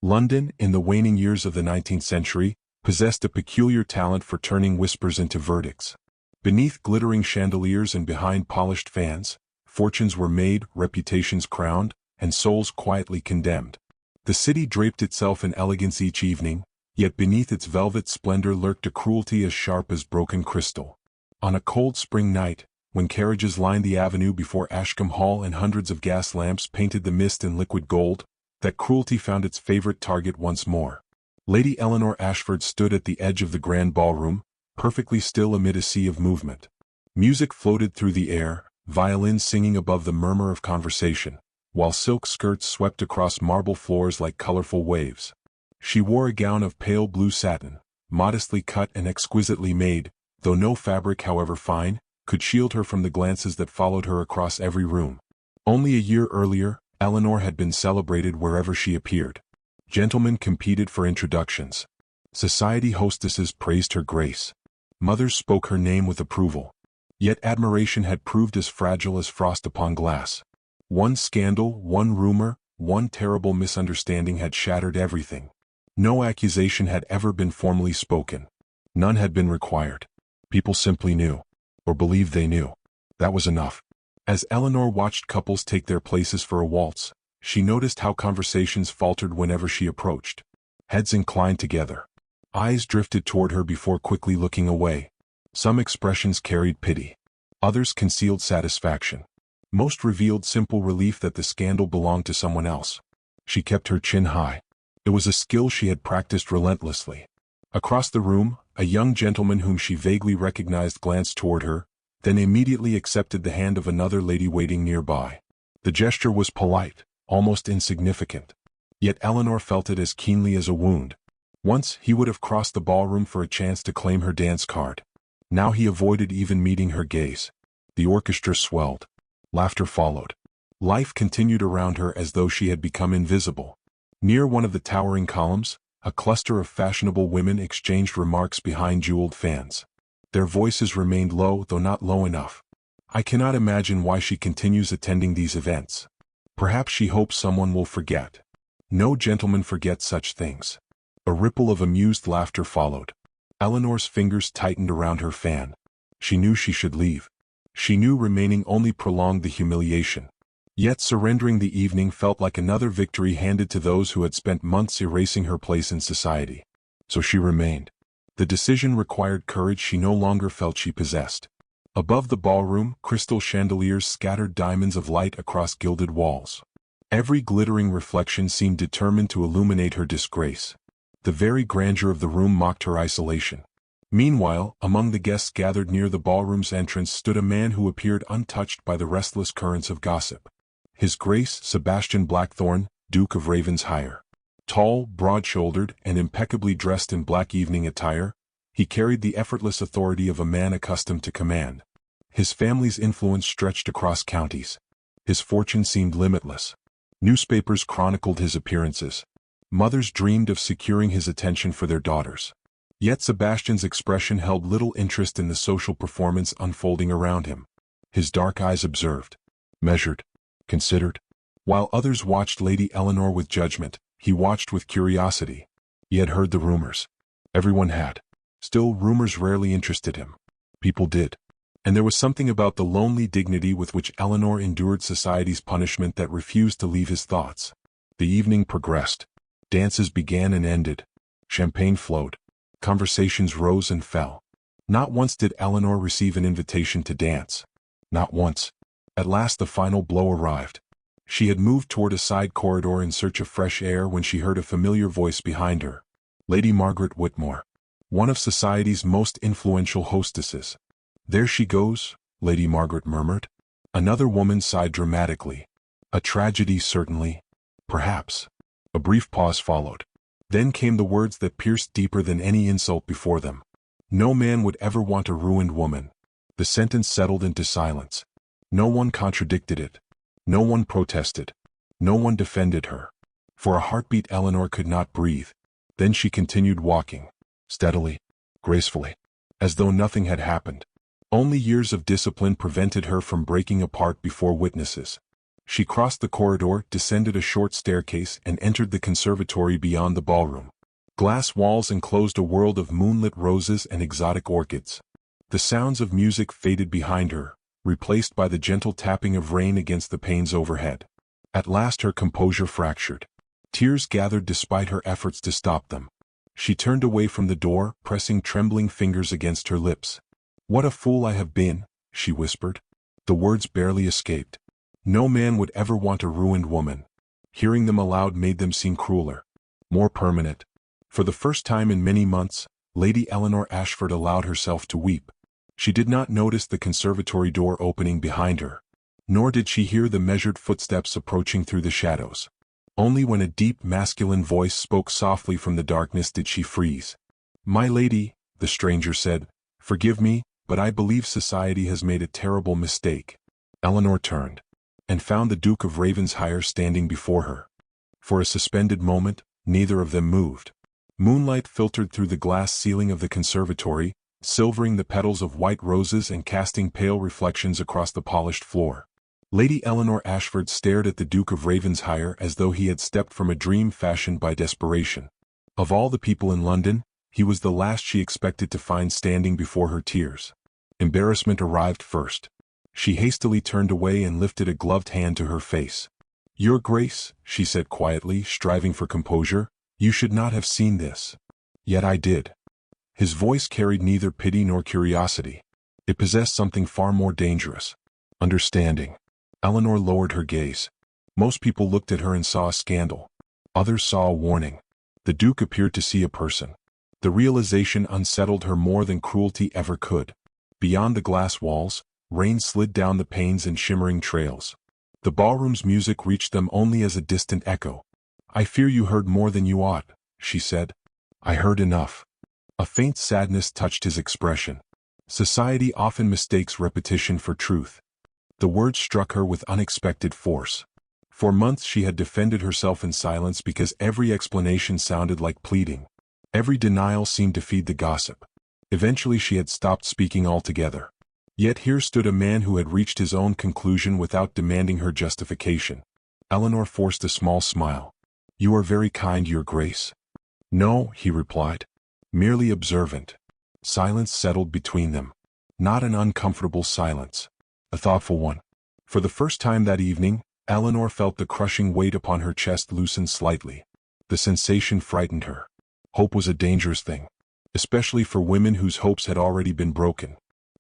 London, in the waning years of the 19th century, possessed a peculiar talent for turning whispers into verdicts. Beneath glittering chandeliers and behind polished fans, fortunes were made, reputations crowned, and souls quietly condemned. The city draped itself in elegance each evening, yet beneath its velvet splendor lurked a cruelty as sharp as broken crystal. On a cold spring night, when carriages lined the avenue before Ashcombe Hall and hundreds of gas lamps painted the mist in liquid gold, that cruelty found its favorite target once more. Lady Eleanor Ashford stood at the edge of the grand ballroom, perfectly still amid a sea of movement. Music floated through the air, violins singing above the murmur of conversation, while silk skirts swept across marble floors like colorful waves. She wore a gown of pale blue satin, modestly cut and exquisitely made, though no fabric, however fine, could shield her from the glances that followed her across every room. Only a year earlier, Eleanor had been celebrated wherever she appeared. Gentlemen competed for introductions. Society hostesses praised her grace. Mothers spoke her name with approval. Yet admiration had proved as fragile as frost upon glass. One scandal, one rumor, one terrible misunderstanding had shattered everything. No accusation had ever been formally spoken. None had been required. People simply knew, or believed they knew. That was enough. As Eleanor watched couples take their places for a waltz, she noticed how conversations faltered whenever she approached. Heads inclined together. Eyes drifted toward her before quickly looking away. Some expressions carried pity. Others concealed satisfaction. Most revealed simple relief that the scandal belonged to someone else. She kept her chin high. It was a skill she had practiced relentlessly. Across the room, a young gentleman whom she vaguely recognized glanced toward her, then immediately accepted the hand of another lady waiting nearby. The gesture was polite, almost insignificant. Yet Eleanor felt it as keenly as a wound. Once he would have crossed the ballroom for a chance to claim her dance card. Now he avoided even meeting her gaze. The orchestra swelled. Laughter followed. Life continued around her as though she had become invisible. Near one of the towering columns, a cluster of fashionable women exchanged remarks behind jeweled fans. Their voices remained low, though not low enough. I cannot imagine why she continues attending these events. Perhaps she hopes someone will forget. No gentleman forgets such things. A ripple of amused laughter followed. Eleanor's fingers tightened around her fan. She knew she should leave. She knew remaining only prolonged the humiliation. Yet surrendering the evening felt like another victory handed to those who had spent months erasing her place in society. So she remained. The decision required courage she no longer felt she possessed. Above the ballroom, crystal chandeliers scattered diamonds of light across gilded walls. Every glittering reflection seemed determined to illuminate her disgrace. The very grandeur of the room mocked her isolation. Meanwhile, among the guests gathered near the ballroom's entrance stood a man who appeared untouched by the restless currents of gossip. His Grace Sebastian Blackthorne, Duke of Ravensshire. Tall, broad-shouldered, and impeccably dressed in black evening attire, he carried the effortless authority of a man accustomed to command. His family's influence stretched across counties. His fortune seemed limitless. Newspapers chronicled his appearances. Mothers dreamed of securing his attention for their daughters. Yet Sebastian's expression held little interest in the social performance unfolding around him. His dark eyes observed, measured, considered. While others watched Lady Eleanor with judgment, he watched with curiosity. He had heard the rumors. Everyone had. Still, rumors rarely interested him. People did. And there was something about the lonely dignity with which Eleanor endured society's punishment that refused to leave his thoughts. The evening progressed. Dances began and ended. Champagne flowed. Conversations rose and fell. Not once did Eleanor receive an invitation to dance. Not once. At last the final blow arrived. She had moved toward a side corridor in search of fresh air when she heard a familiar voice behind her. Lady Margaret Whitmore. One of society's most influential hostesses. There she goes, Lady Margaret murmured. Another woman sighed dramatically. A tragedy, certainly. Perhaps. A brief pause followed. Then came the words that pierced deeper than any insult before them. No man would ever want a ruined woman. The sentence settled into silence. No one contradicted it. No one protested. No one defended her. For a heartbeat Eleanor could not breathe. Then she continued walking. Steadily. Gracefully. As though nothing had happened. Only years of discipline prevented her from breaking apart before witnesses. She crossed the corridor, descended a short staircase, and entered the conservatory beyond the ballroom. Glass walls enclosed a world of moonlit roses and exotic orchids. The sounds of music faded behind her, replaced by the gentle tapping of rain against the panes overhead. At last her composure fractured. Tears gathered despite her efforts to stop them. She turned away from the door, pressing trembling fingers against her lips. "What a fool I have been," she whispered. The words barely escaped. No man would ever want a ruined woman. Hearing them aloud made them seem crueler, more permanent. For the first time in many months, Lady Eleanor Ashford allowed herself to weep. She did not notice the conservatory door opening behind her, nor did she hear the measured footsteps approaching through the shadows. Only when a deep masculine voice spoke softly from the darkness did she freeze. "My lady," the stranger said, "forgive me, but I believe society has made a terrible mistake." Eleanor turned, and found the Duke of Ravensshire standing before her. For a suspended moment, neither of them moved. Moonlight filtered through the glass ceiling of the conservatory, silvering the petals of white roses and casting pale reflections across the polished floor. Lady Eleanor Ashford stared at the Duke of Ravensshire as though he had stepped from a dream fashioned by desperation. Of all the people in London, he was the last she expected to find standing before her tears. Embarrassment arrived first. She hastily turned away and lifted a gloved hand to her face. "Your Grace," she said quietly, striving for composure, "you should not have seen this." "Yet I did." His voice carried neither pity nor curiosity. It possessed something far more dangerous: understanding. Eleanor lowered her gaze. Most people looked at her and saw a scandal. Others saw a warning. The Duke appeared to see a person. The realization unsettled her more than cruelty ever could. Beyond the glass walls, rain slid down the panes in shimmering trails. The ballroom's music reached them only as a distant echo. "I fear you heard more than you ought," she said. "I heard enough." A faint sadness touched his expression. Society often mistakes repetition for truth. The words struck her with unexpected force. For months she had defended herself in silence because every explanation sounded like pleading. Every denial seemed to feed the gossip. Eventually she had stopped speaking altogether. Yet here stood a man who had reached his own conclusion without demanding her justification. Eleanor forced a small smile. "You are very kind, Your Grace." "No," he replied. "Merely observant." Silence settled between them. Not an uncomfortable silence. A thoughtful one. For the first time that evening, Eleanor felt the crushing weight upon her chest loosen slightly. The sensation frightened her. Hope was a dangerous thing, especially for women whose hopes had already been broken.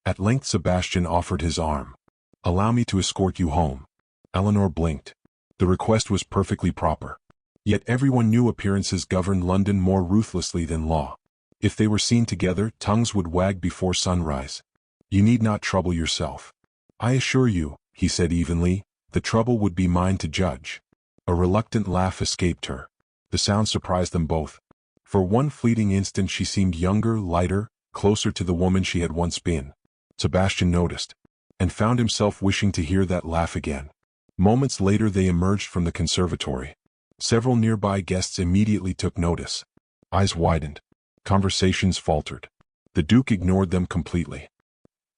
At length Sebastian offered his arm. "Allow me to escort you home." Eleanor blinked. The request was perfectly proper. Yet everyone knew appearances governed London more ruthlessly than law. If they were seen together, tongues would wag before sunrise. "You need not trouble yourself. I assure you," he said evenly, "the trouble would be mine to judge." A reluctant laugh escaped her. The sound surprised them both. For one fleeting instant she seemed younger, lighter, closer to the woman she had once been. Sebastian noticed, and found himself wishing to hear that laugh again. Moments later they emerged from the conservatory. Several nearby guests immediately took notice. Eyes widened. Conversations faltered. The Duke ignored them completely.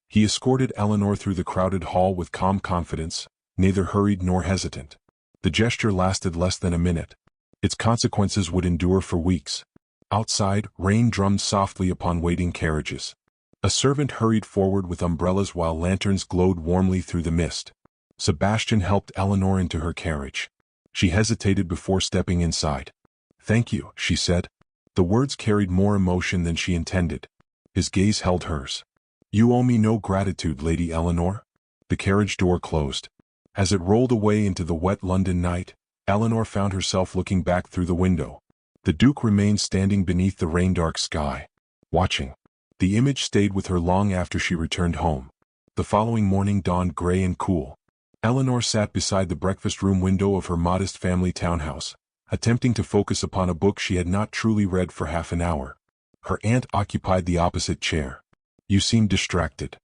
He escorted Eleanor through the crowded hall with calm confidence, neither hurried nor hesitant. The gesture lasted less than a minute. Its consequences would endure for weeks. Outside, rain drummed softly upon waiting carriages. A servant hurried forward with umbrellas while lanterns glowed warmly through the mist. Sebastian helped Eleanor into her carriage. She hesitated before stepping inside. "Thank you," she said. The words carried more emotion than she intended. His gaze held hers. "You owe me no gratitude, Lady Eleanor." The carriage door closed. As it rolled away into the wet London night, Eleanor found herself looking back through the window. The Duke remained standing beneath the rain-dark sky, watching. The image stayed with her long after she returned home. The following morning dawned gray and cool. Eleanor sat beside the breakfast room window of her modest family townhouse, attempting to focus upon a book she had not truly read for half an hour. Her aunt occupied the opposite chair. "You seem distracted."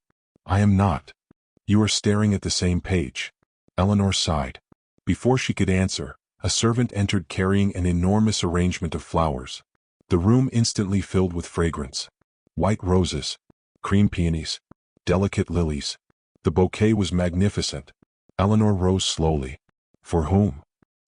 "I am not." "You are staring at the same page." Eleanor sighed. Before she could answer, a servant entered carrying an enormous arrangement of flowers. The room instantly filled with fragrance. White roses, cream peonies, delicate lilies. The bouquet was magnificent. Eleanor rose slowly. For whom?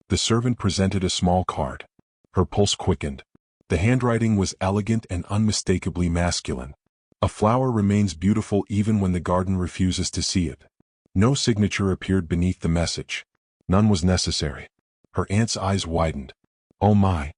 The servant presented a small card. Her pulse quickened. The handwriting was elegant and unmistakably masculine. A flower remains beautiful even when the garden refuses to see it. No signature appeared beneath the message. None was necessary. Her aunt's eyes widened. Oh my!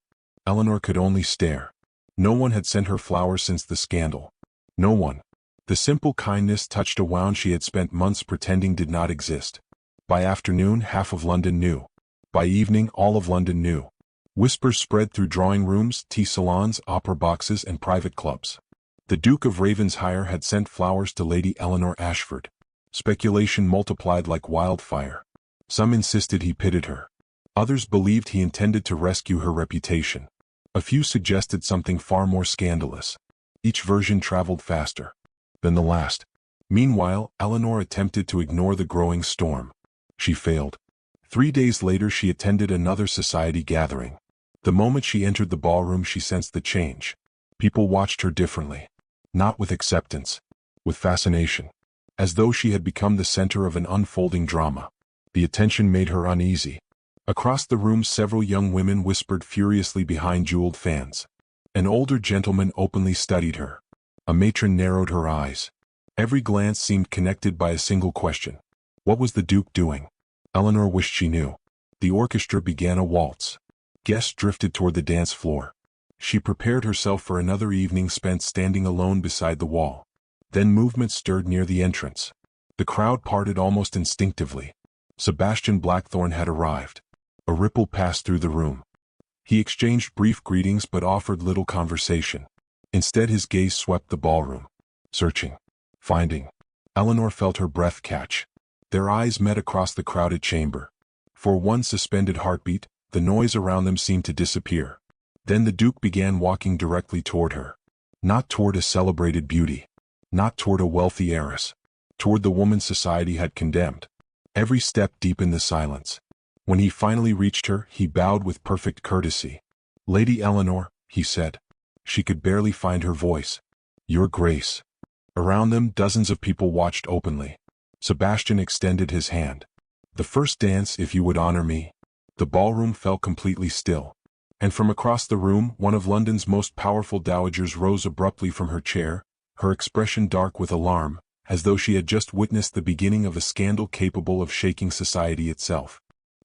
Eleanor could only stare. No one had sent her flowers since the scandal. No one. The simple kindness touched a wound she had spent months pretending did not exist. By afternoon, half of London knew. By evening, all of London knew. Whispers spread through drawing rooms, tea salons, opera boxes, and private clubs. The Duke of Ravensshire had sent flowers to Lady Eleanor Ashford. Speculation multiplied like wildfire. Some insisted he pitied her. Others believed he intended to rescue her reputation. A few suggested something far more scandalous. Each version traveled faster than the last. Meanwhile, Eleanor attempted to ignore the growing storm. She failed. 3 days later she attended another society gathering. The moment she entered the ballroom she sensed the change. People watched her differently. Not with acceptance. With fascination. As though she had become the center of an unfolding drama. The attention made her uneasy. Across the room several young women whispered furiously behind jeweled fans. An older gentleman openly studied her. A matron narrowed her eyes. Every glance seemed connected by a single question. What was the Duke doing? Eleanor wished she knew. The orchestra began a waltz. Guests drifted toward the dance floor. She prepared herself for another evening spent standing alone beside the wall. Then movement stirred near the entrance. The crowd parted almost instinctively. Sebastian Blackthorne had arrived. A ripple passed through the room. He exchanged brief greetings but offered little conversation. Instead his gaze swept the ballroom. Searching. Finding. Eleanor felt her breath catch. Their eyes met across the crowded chamber. For one suspended heartbeat, the noise around them seemed to disappear. Then the Duke began walking directly toward her. Not toward a celebrated beauty. Not toward a wealthy heiress. Toward the woman society had condemned. Every step deepened the silence. When he finally reached her, he bowed with perfect courtesy. Lady Eleanor, he said. She could barely find her voice. Your Grace. Around them dozens of people watched openly. Sebastian extended his hand. The first dance, if you would honor me. The ballroom fell completely still. And from across the room, one of London's most powerful dowagers rose abruptly from her chair, her expression dark with alarm, as though she had just witnessed the beginning of a scandal capable of shaking society itself.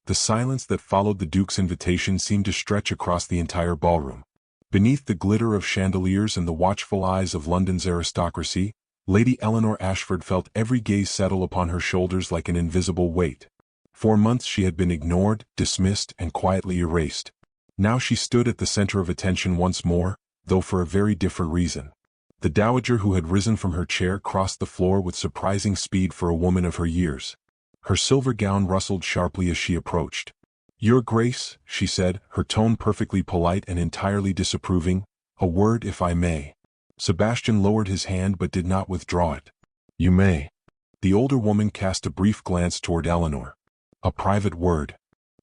The silence that followed the Duke's invitation seemed to stretch across the entire ballroom. Beneath the glitter of chandeliers and the watchful eyes of London's aristocracy, Lady Eleanor Ashford felt every gaze settle upon her shoulders like an invisible weight. For months she had been ignored, dismissed, and quietly erased. Now she stood at the center of attention once more, though for a very different reason. The dowager who had risen from her chair crossed the floor with surprising speed for a woman of her years. Her silver gown rustled sharply as she approached. Your Grace, she said, her tone perfectly polite and entirely disapproving, a word if I may. Sebastian lowered his hand but did not withdraw it. You may. The older woman cast a brief glance toward Eleanor. A private word.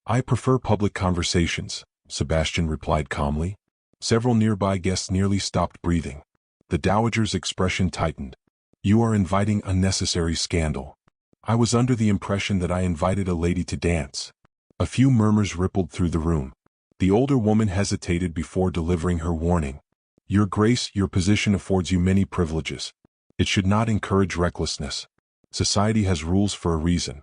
I prefer public conversations, Sebastian replied calmly. Several nearby guests nearly stopped breathing. The dowager's expression tightened. You are inviting unnecessary scandal. I was under the impression that I invited a lady to dance. A few murmurs rippled through the room. The older woman hesitated before delivering her warning. Your Grace, your position affords you many privileges. It should not encourage recklessness. Society has rules for a reason.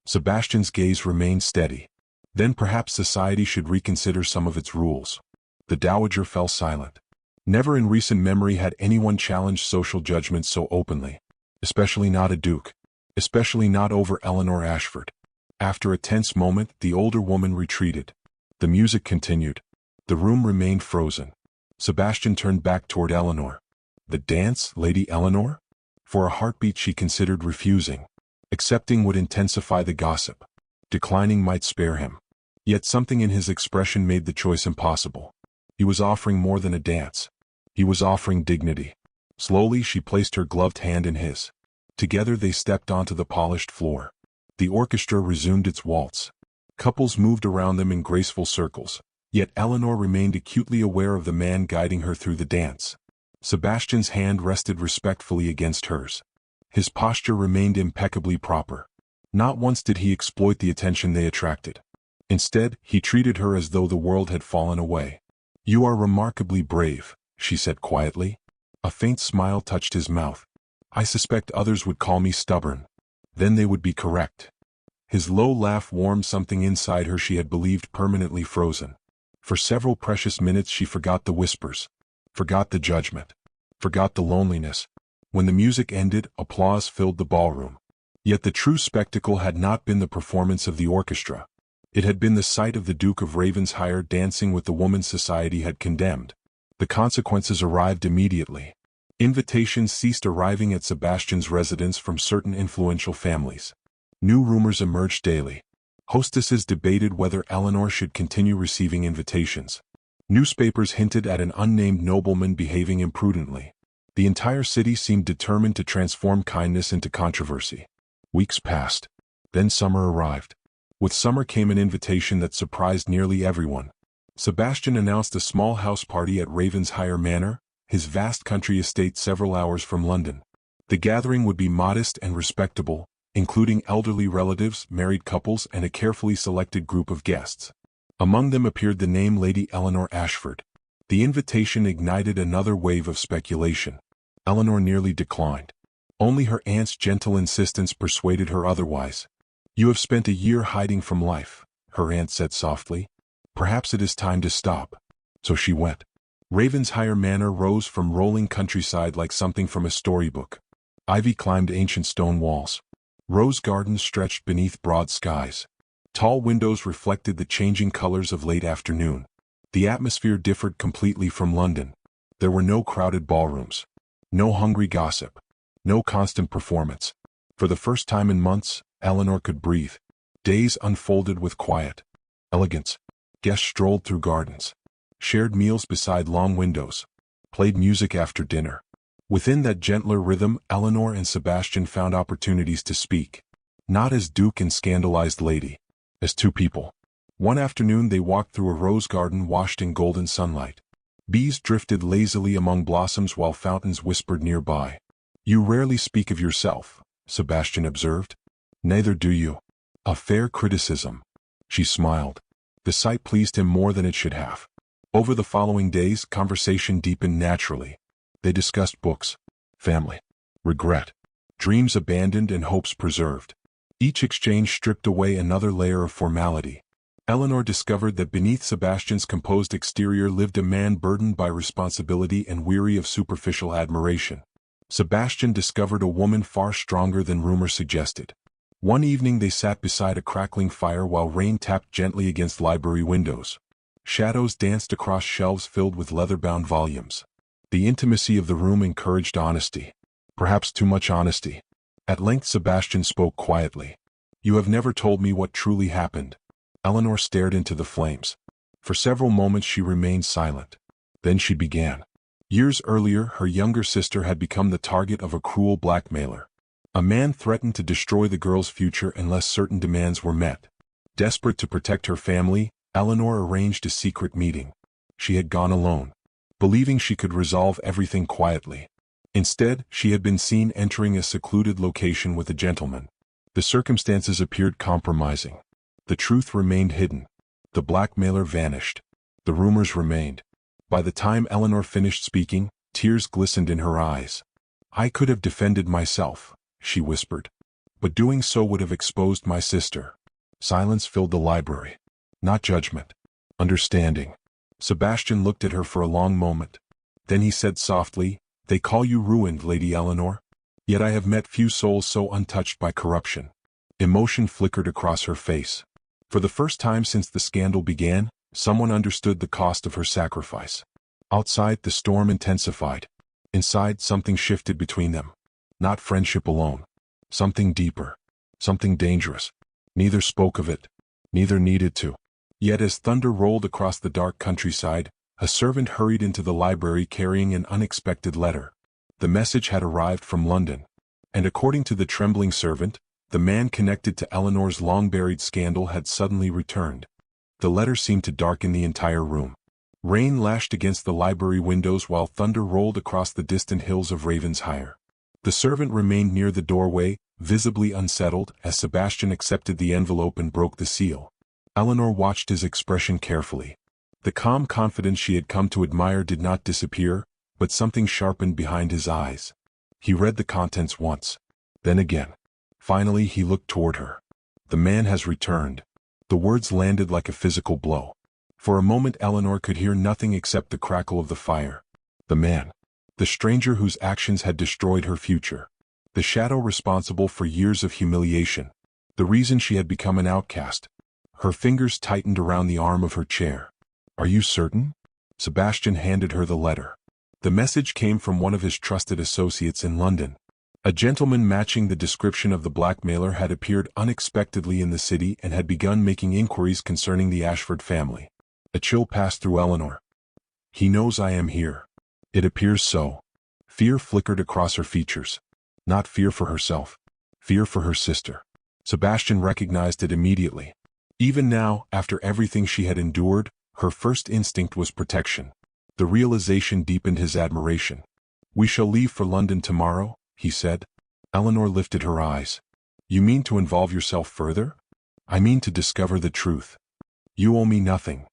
Sebastian's gaze remained steady. Then perhaps society should reconsider some of its rules. The dowager fell silent. Never in recent memory had anyone challenged social judgment so openly. Especially not a duke. Especially not over Eleanor Ashford. After a tense moment, the older woman retreated. The music continued. The room remained frozen. Sebastian turned back toward Eleanor. The dance, Lady Eleanor? For a heartbeat she considered refusing. Accepting would intensify the gossip. Declining might spare him. Yet something in his expression made the choice impossible. He was offering more than a dance. He was offering dignity. Slowly she placed her gloved hand in his. Together they stepped onto the polished floor. The orchestra resumed its waltz. Couples moved around them in graceful circles. Yet Eleanor remained acutely aware of the man guiding her through the dance. Sebastian's hand rested respectfully against hers. His posture remained impeccably proper. Not once did he exploit the attention they attracted. Instead, he treated her as though the world had fallen away. "You are remarkably brave," she said quietly. A faint smile touched his mouth. "I suspect others would call me stubborn. Then they would be correct." His low laugh warmed something inside her she had believed permanently frozen. For several precious minutes she forgot the whispers, forgot the judgment, forgot the loneliness. When the music ended, applause filled the ballroom. Yet the true spectacle had not been the performance of the orchestra. It had been the sight of the Duke of Ravensshire dancing with the woman society had condemned. The consequences arrived immediately. Invitations ceased arriving at Sebastian's residence from certain influential families. New rumors emerged daily. Hostesses debated whether Eleanor should continue receiving invitations. Newspapers hinted at an unnamed nobleman behaving imprudently. The entire city seemed determined to transform kindness into controversy. Weeks passed. Then summer arrived. With summer came an invitation that surprised nearly everyone. Sebastian announced a small house party at Ravensshire Manor, his vast country estate several hours from London. The gathering would be modest and respectable, including elderly relatives, married couples, and a carefully selected group of guests. Among them appeared the name Lady Eleanor Ashford. The invitation ignited another wave of speculation. Eleanor nearly declined. Only her aunt's gentle insistence persuaded her otherwise. "You have spent a year hiding from life," her aunt said softly. "Perhaps it is time to stop." So she went. Ravensshire Manor rose from rolling countryside like something from a storybook. Ivy climbed ancient stone walls. Rose gardens stretched beneath broad skies. Tall windows reflected the changing colors of late afternoon. The atmosphere differed completely from London. There were no crowded ballrooms, no hungry gossip, no constant performance. For the first time in months, Eleanor could breathe. Days unfolded with quiet elegance. Guests strolled through gardens, shared meals beside long windows, played music after dinner. Within that gentler rhythm, Eleanor and Sebastian found opportunities to speak. Not as duke and scandalized lady. As two people. One afternoon they walked through a rose garden washed in golden sunlight. Bees drifted lazily among blossoms while fountains whispered nearby. "You rarely speak of yourself," Sebastian observed. "Neither do you." A fair criticism. She smiled. The sight pleased him more than it should have. Over the following days, conversation deepened naturally. They discussed books, family, regret, dreams abandoned and hopes preserved. Each exchange stripped away another layer of formality. Eleanor discovered that beneath Sebastian's composed exterior lived a man burdened by responsibility and weary of superficial admiration. Sebastian discovered a woman far stronger than rumor suggested. One evening they sat beside a crackling fire while rain tapped gently against library windows. Shadows danced across shelves filled with leather-bound volumes. The intimacy of the room encouraged honesty. Perhaps too much honesty. At length Sebastian spoke quietly. "You have never told me what truly happened." Eleanor stared into the flames. For several moments she remained silent. Then she began. Years earlier, her younger sister had become the target of a cruel blackmailer. A man threatened to destroy the girl's future unless certain demands were met. Desperate to protect her family, Eleanor arranged a secret meeting. She had gone alone, believing she could resolve everything quietly. Instead, she had been seen entering a secluded location with a gentleman. The circumstances appeared compromising. The truth remained hidden. The blackmailer vanished. The rumors remained. By the time Eleanor finished speaking, tears glistened in her eyes. "I could have defended myself," she whispered. "But doing so would have exposed my sister." Silence filled the library. Not judgment. Understanding. Sebastian looked at her for a long moment. Then he said softly, "They call you ruined, Lady Eleanor. Yet I have met few souls so untouched by corruption." Emotion flickered across her face. For the first time since the scandal began, someone understood the cost of her sacrifice. Outside, the storm intensified. Inside, something shifted between them. Not friendship alone. Something deeper. Something dangerous. Neither spoke of it. Neither needed to. Yet as thunder rolled across the dark countryside, a servant hurried into the library carrying an unexpected letter. The message had arrived from London. And according to the trembling servant, the man connected to Eleanor's long-buried scandal had suddenly returned. The letter seemed to darken the entire room. Rain lashed against the library windows while thunder rolled across the distant hills of Ravensshire. The servant remained near the doorway, visibly unsettled, as Sebastian accepted the envelope and broke the seal. Eleanor watched his expression carefully. The calm confidence she had come to admire did not disappear, but something sharpened behind his eyes. He read the contents once, then again. Finally he looked toward her. "The man has returned." The words landed like a physical blow. For a moment Eleanor could hear nothing except the crackle of the fire. The man. The stranger whose actions had destroyed her future. The shadow responsible for years of humiliation. The reason she had become an outcast. Her fingers tightened around the arm of her chair. "Are you certain?" Sebastian handed her the letter. The message came from one of his trusted associates in London. A gentleman matching the description of the blackmailer had appeared unexpectedly in the city and had begun making inquiries concerning the Ashford family. A chill passed through Eleanor. "He knows I am here." It appears so. Fear flickered across her features. Not fear for herself. Fear for her sister. Sebastian recognized it immediately. Even now, after everything she had endured, her first instinct was protection. The realization deepened his admiration. "We shall leave for London tomorrow," he said. Eleanor lifted her eyes. "You mean to involve yourself further?" "I mean to discover the truth. You owe me nothing."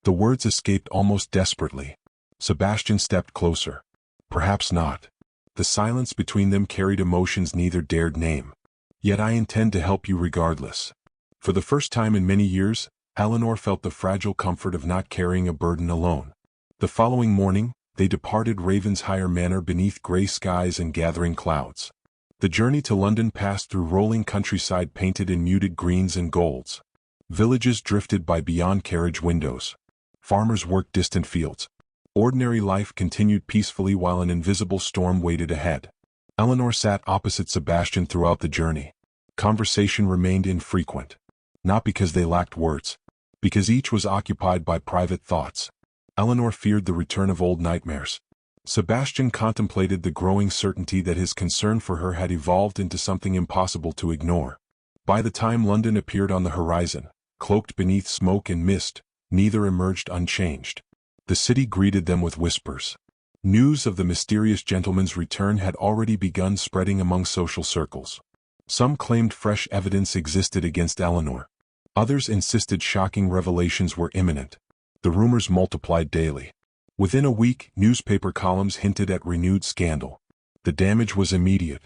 The words escaped almost desperately. Sebastian stepped closer. "Perhaps not." The silence between them carried emotions neither dared name. "Yet I intend to help you regardless." For the first time in many years, Eleanor felt the fragile comfort of not carrying a burden alone. The following morning, they departed Ravensshire Manor beneath grey skies and gathering clouds. The journey to London passed through rolling countryside painted in muted greens and golds. Villages drifted by beyond carriage windows. Farmers worked distant fields. Ordinary life continued peacefully while an invisible storm waited ahead. Eleanor sat opposite Sebastian throughout the journey. Conversation remained infrequent. Not because they lacked words. Because each was occupied by private thoughts. Eleanor feared the return of old nightmares. Sebastian contemplated the growing certainty that his concern for her had evolved into something impossible to ignore. By the time London appeared on the horizon, cloaked beneath smoke and mist, neither emerged unchanged. The city greeted them with whispers. News of the mysterious gentleman's return had already begun spreading among social circles. Some claimed fresh evidence existed against Eleanor. Others insisted shocking revelations were imminent. The rumors multiplied daily. Within a week, newspaper columns hinted at renewed scandal. The damage was immediate.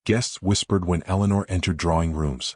Guests whispered when Eleanor entered drawing rooms.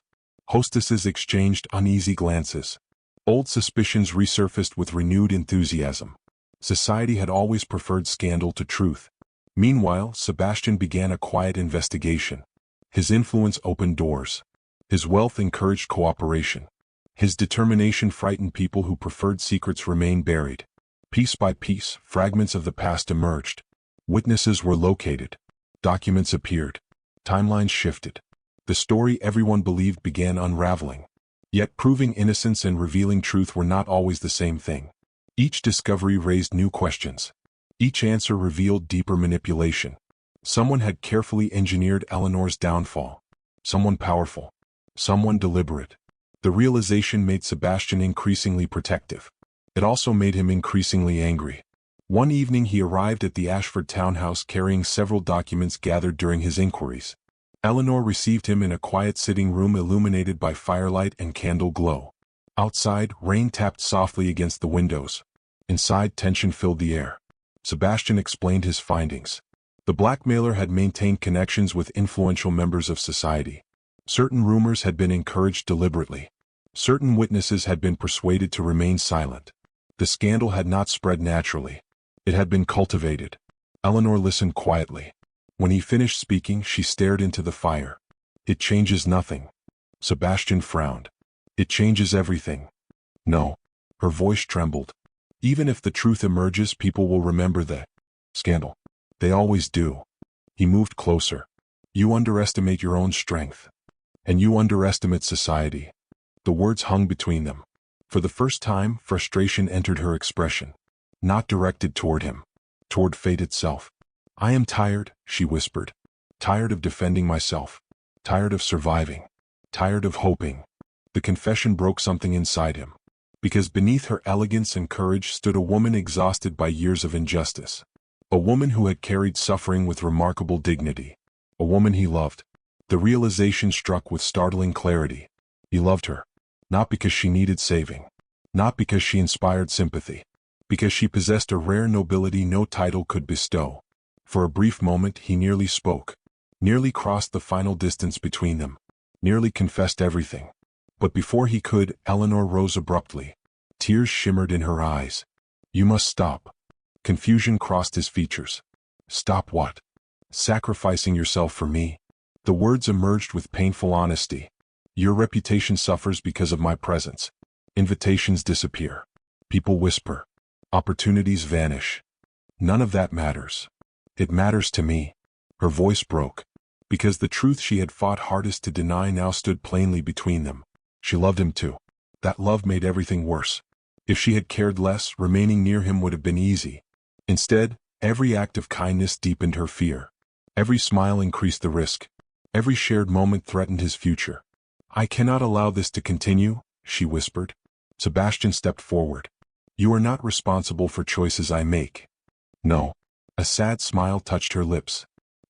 Hostesses exchanged uneasy glances. Old suspicions resurfaced with renewed enthusiasm. Society had always preferred scandal to truth. Meanwhile, Sebastian began a quiet investigation. His influence opened doors. His wealth encouraged cooperation. His determination frightened people who preferred secrets remain buried. Piece by piece, fragments of the past emerged. Witnesses were located. Documents appeared. Timelines shifted. The story everyone believed began unraveling. Yet proving innocence and revealing truth were not always the same thing. Each discovery raised new questions. Each answer revealed deeper manipulation. Someone had carefully engineered Eleanor's downfall. Someone powerful. Someone deliberate. The realization made Sebastian increasingly protective. It also made him increasingly angry. One evening he arrived at the Ashford townhouse carrying several documents gathered during his inquiries. Eleanor received him in a quiet sitting room illuminated by firelight and candle glow. Outside, rain tapped softly against the windows. Inside, tension filled the air. Sebastian explained his findings. The blackmailer had maintained connections with influential members of society. Certain rumors had been encouraged deliberately. Certain witnesses had been persuaded to remain silent. The scandal had not spread naturally. It had been cultivated. Eleanor listened quietly. When he finished speaking, she stared into the fire. "It changes nothing." Sebastian frowned. "It changes everything." "No." Her voice trembled. "Even if the truth emerges, people will remember the scandal. They always do." He moved closer. "You underestimate your own strength. And you underestimate society." The words hung between them. For the first time, frustration entered her expression. Not directed toward him. Toward fate itself. "I am tired," she whispered. "Tired of defending myself. Tired of surviving. Tired of hoping." The confession broke something inside him. Because beneath her elegance and courage stood a woman exhausted by years of injustice. A woman who had carried suffering with remarkable dignity. A woman he loved. The realization struck with startling clarity. He loved her. Not because she needed saving. Not because she inspired sympathy. Because she possessed a rare nobility no title could bestow. For a brief moment he nearly spoke. Nearly crossed the final distance between them. Nearly confessed everything. But before he could, Eleanor rose abruptly. Tears shimmered in her eyes. You must stop. Confusion crossed his features. Stop what? Sacrificing yourself for me? The words emerged with painful honesty. Your reputation suffers because of my presence. Invitations disappear. People whisper. Opportunities vanish. None of that matters. It matters to me. Her voice broke. Because the truth she had fought hardest to deny now stood plainly between them. She loved him too. That love made everything worse. If she had cared less, remaining near him would have been easy. Instead, every act of kindness deepened her fear. Every smile increased the risk. Every shared moment threatened his future. I cannot allow this to continue, she whispered. Sebastian stepped forward. You are not responsible for choices I make. No. A sad smile touched her lips.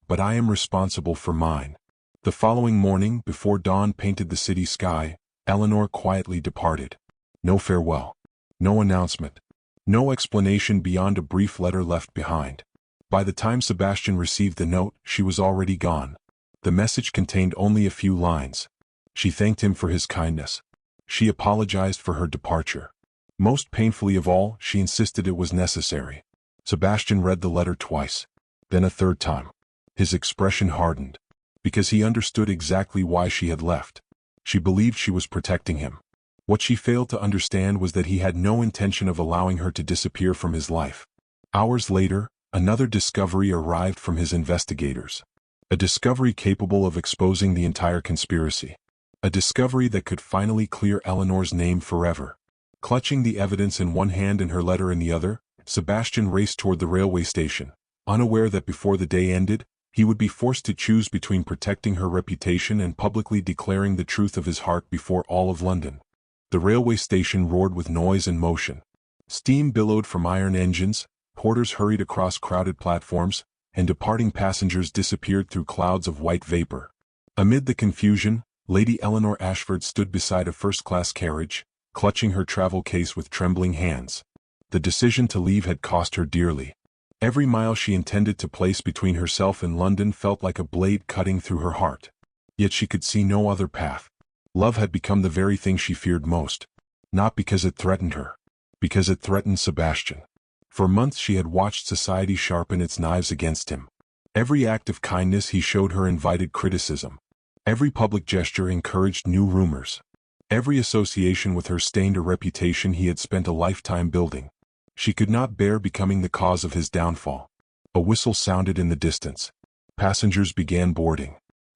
But I am responsible for mine. The following morning, before dawn painted the city sky, Eleanor quietly departed. No farewell. No announcement. No explanation beyond a brief letter left behind. By the time Sebastian received the note, she was already gone. The message contained only a few lines. She thanked him for his kindness. She apologized for her departure. Most painfully of all, she insisted it was necessary. Sebastian read the letter twice. Then a third time. His expression hardened. Because he understood exactly why she had left. She believed she was protecting him. What she failed to understand was that he had no intention of allowing her to disappear from his life. Hours later, another discovery arrived from his investigators. A discovery capable of exposing the entire conspiracy. A discovery that could finally clear Eleanor's name forever. Clutching the evidence in one hand and her letter in the other, Sebastian raced toward the railway station, unaware that before the day ended, he would be forced to choose between protecting her reputation and publicly declaring the truth of his heart before all of London. The railway station roared with noise and motion. Steam billowed from iron engines, porters hurried across crowded platforms, and departing passengers disappeared through clouds of white vapor. Amid the confusion, Lady Eleanor Ashford stood beside a first-class carriage, clutching her travel case with trembling hands. The decision to leave had cost her dearly. Every mile she intended to place between herself and London felt like a blade cutting through her heart. Yet she could see no other path. Love had become the very thing she feared most. Not because it threatened her. Because it threatened Sebastian. For months she had watched society sharpen its knives against him. Every act of kindness he showed her invited criticism. Every public gesture encouraged new rumors. Every association with her stained a reputation he had spent a lifetime building. She could not bear becoming the cause of his downfall. A whistle sounded in the distance. Passengers began boarding.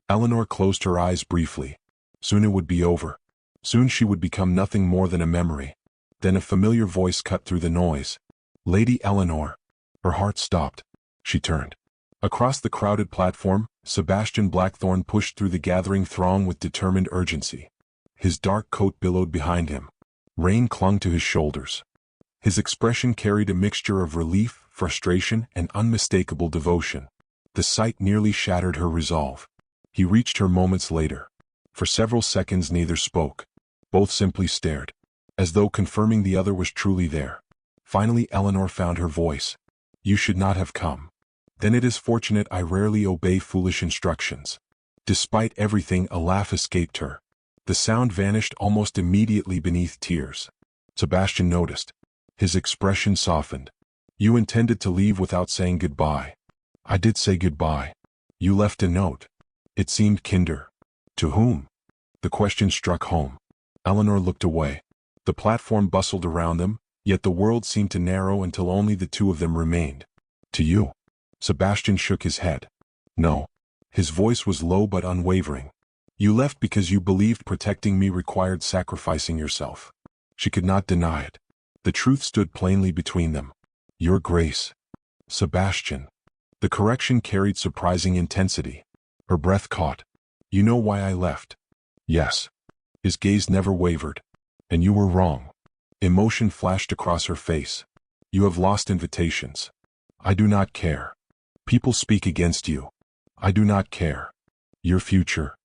Eleanor closed her eyes briefly. Soon it would be over. Soon she would become nothing more than a memory. Then a familiar voice cut through the noise. Lady Eleanor. Her heart stopped. She turned. Across the crowded platform, Sebastian Blackthorne pushed through the gathering throng with determined urgency. His dark coat billowed behind him. Rain clung to his shoulders. His expression carried a mixture of relief, frustration, and unmistakable devotion. The sight nearly shattered her resolve. He reached her moments later. For several seconds neither spoke. Both simply stared, as though confirming the other was truly there. Finally Eleanor found her voice. You should not have come. Then it is fortunate I rarely obey foolish instructions. Despite everything, a laugh escaped her. The sound vanished almost immediately beneath tears. Sebastian noticed. His expression softened. You intended to leave without saying goodbye. I did say goodbye. You left a note. It seemed kinder. To whom? The question struck home. Eleanor looked away. The platform bustled around them, yet the world seemed to narrow until only the two of them remained. To you. Sebastian shook his head. No. His voice was low but unwavering. You left because you believed protecting me required sacrificing yourself. She could not deny it. The truth stood plainly between them. Your Grace. Sebastian. The correction carried surprising intensity. Her breath caught. You know why I left? Yes. His gaze never wavered. And you were wrong. Emotion flashed across her face. You have lost invitations. I do not care. People speak against you. I do not care. Your future.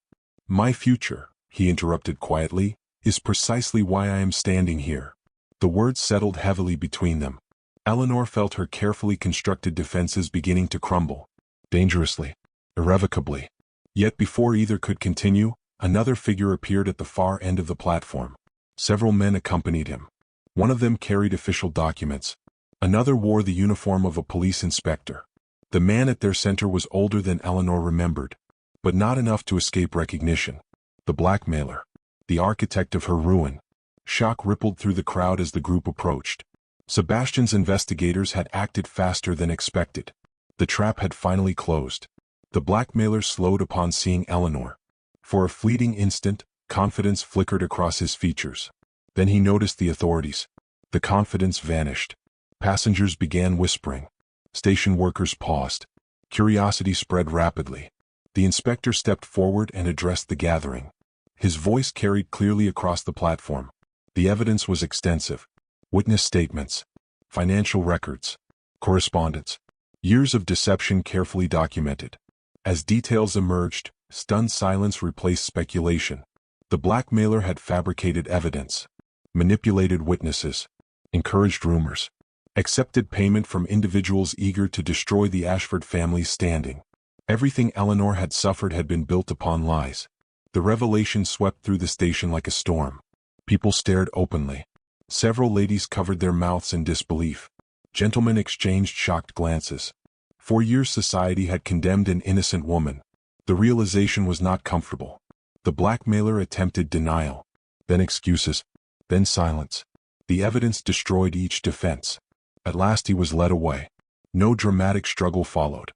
My future, he interrupted quietly, is precisely why I am standing here. The words settled heavily between them. Eleanor felt her carefully constructed defenses beginning to crumble. Dangerously. Irrevocably. Yet before either could continue, another figure appeared at the far end of the platform. Several men accompanied him. One of them carried official documents. Another wore the uniform of a police inspector. The man at their center was older than Eleanor remembered, but not enough to escape recognition. The blackmailer. The architect of her ruin. Shock rippled through the crowd as the group approached. Sebastian's investigators had acted faster than expected. The trap had finally closed. The blackmailer slowed upon seeing Eleanor. For a fleeting instant, confidence flickered across his features. Then he noticed the authorities. The confidence vanished. Passengers began whispering. Station workers paused. Curiosity spread rapidly. The inspector stepped forward and addressed the gathering. His voice carried clearly across the platform. The evidence was extensive. Witness statements, financial records, correspondence, years of deception carefully documented. As details emerged, stunned silence replaced speculation. The blackmailer had fabricated evidence, manipulated witnesses, encouraged rumors, accepted payment from individuals eager to destroy the Ashford family's standing. Everything Eleanor had suffered had been built upon lies. The revelation swept through the station like a storm. People stared openly. Several ladies covered their mouths in disbelief. Gentlemen exchanged shocked glances. For years society had condemned an innocent woman. The realization was not comfortable. The blackmailer attempted denial, then excuses, then silence. The evidence destroyed each defense. At last he was led away. No dramatic struggle followed.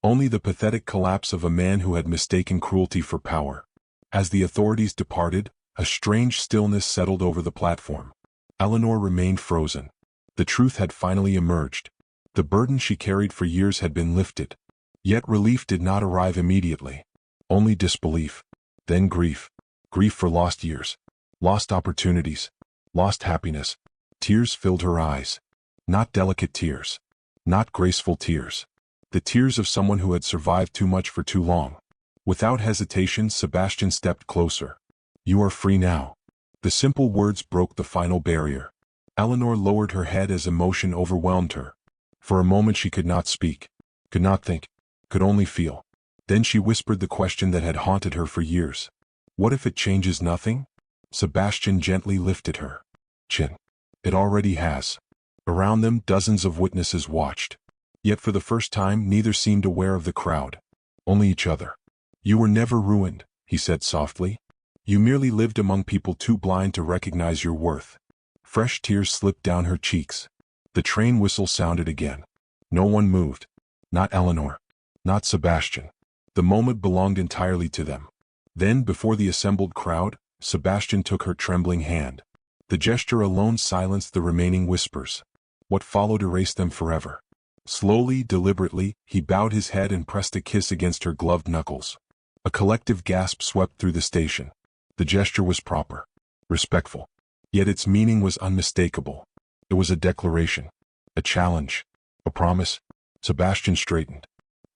Only the pathetic collapse of a man who had mistaken cruelty for power. As the authorities departed, a strange stillness settled over the platform. Eleanor remained frozen. The truth had finally emerged. The burden she carried for years had been lifted. Yet relief did not arrive immediately. Only disbelief. Then grief. Grief for lost years. Lost opportunities. Lost happiness. Tears filled her eyes. Not delicate tears. Not graceful tears. The tears of someone who had survived too much for too long. Without hesitation, Sebastian stepped closer. "You are free now." The simple words broke the final barrier. Eleanor lowered her head as emotion overwhelmed her. For a moment she could not speak, could not think, could only feel. Then she whispered the question that had haunted her for years. "What if it changes nothing?" Sebastian gently lifted her chin. "It already has." Around them dozens of witnesses watched. Yet for the first time neither seemed aware of the crowd. Only each other. "You were never ruined," he said softly. "You merely lived among people too blind to recognize your worth." Fresh tears slipped down her cheeks. The train whistle sounded again. No one moved. Not Eleanor. Not Sebastian. The moment belonged entirely to them. Then, before the assembled crowd, Sebastian took her trembling hand. The gesture alone silenced the remaining whispers. What followed erased them forever. Slowly, deliberately, he bowed his head and pressed a kiss against her gloved knuckles. A collective gasp swept through the station. The gesture was proper, respectful. Yet its meaning was unmistakable. It was a declaration, a challenge, a promise. Sebastian straightened.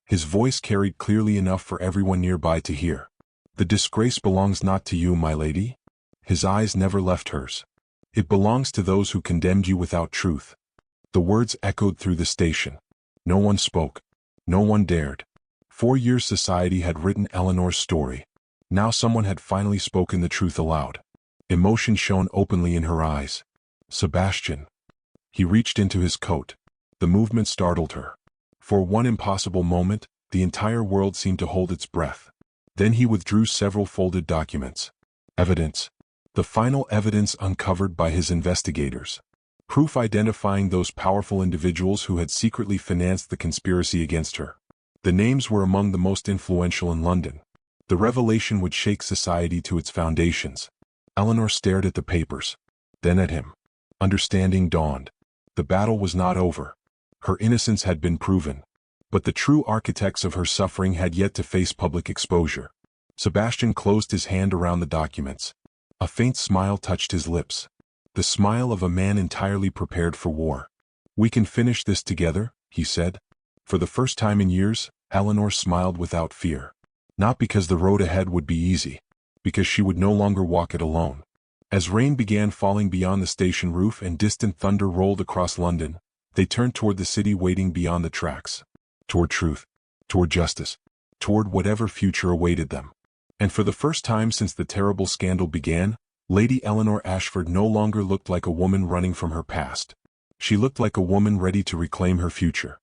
His voice carried clearly enough for everyone nearby to hear. "The disgrace belongs not to you, my lady." His eyes never left hers. "It belongs to those who condemned you without truth." The words echoed through the station. No one spoke. No one dared. 4 years society had written Eleanor's story. Now someone had finally spoken the truth aloud. Emotion shone openly in her eyes. "Sebastian." He reached into his coat. The movement startled her. For one impossible moment, the entire world seemed to hold its breath. Then he withdrew several folded documents. Evidence. The final evidence uncovered by his investigators. Proof identifying those powerful individuals who had secretly financed the conspiracy against her. The names were among the most influential in London. The revelation would shake society to its foundations. Eleanor stared at the papers, then at him. Understanding dawned. The battle was not over. Her innocence had been proven. But the true architects of her suffering had yet to face public exposure. Sebastian closed his hand around the documents. A faint smile touched his lips. The smile of a man entirely prepared for war. "We can finish this together," he said. For the first time in years, Eleanor smiled without fear. Not because the road ahead would be easy. Because she would no longer walk it alone. As rain began falling beyond the station roof and distant thunder rolled across London, they turned toward the city waiting beyond the tracks. Toward truth. Toward justice. Toward whatever future awaited them. And for the first time since the terrible scandal began, Lady Eleanor Ashford no longer looked like a woman running from her past. She looked like a woman ready to reclaim her future.